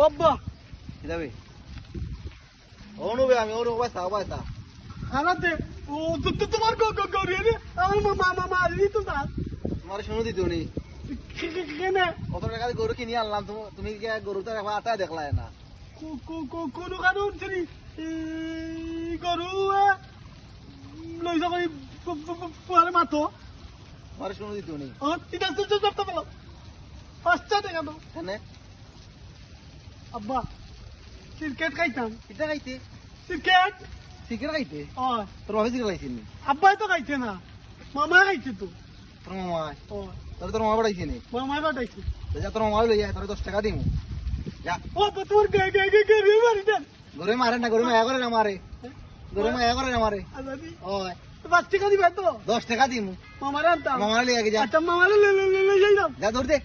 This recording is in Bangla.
আব্বা কি যাবে অনুবে আমি অনু পয়সা পয়সা হারাতে ও তোমার গৌরী রে আমার মামা মারি তো না তোমার শুনো দিত নি কেনে কত টাকা দিয়ে গরু কিনে আনলাম তুমি কি গরুটা একবার আটায় দেখলাই না কোনো কারণ ছিলি গরু লই যাবি পুয়ারে মাতো তোমার শুনো দিত নি ও তিন যাবতে বলো 5 টাকা তো কেন আব্বা ক্রিকেট খাইতাম কিটা খাইতে ক্রিকেট সিগারেট খাইতে ও তোর অফিসে গেলাইছিস নি আব্বাই তো খাইছে না মামা খাইছে তো তোর মামা ও তাহলে তোর মামা বাড়াইছে নি মামাই পাঠাইছে যা তোর মামা লই যায় তোর 10 টাকা দিমু যা ও তোর গে মারি দেন গরু মারে না গরু মায়া করে না মারে গরু মায়া করে না মারে আজাদি ওই তো 5 টাকা দিবে তো 10 টাকা দিমু মামারে আনতাম মামা লিয়ে যা আচ্ছা মামারে লে যাইতাম যা ধর দে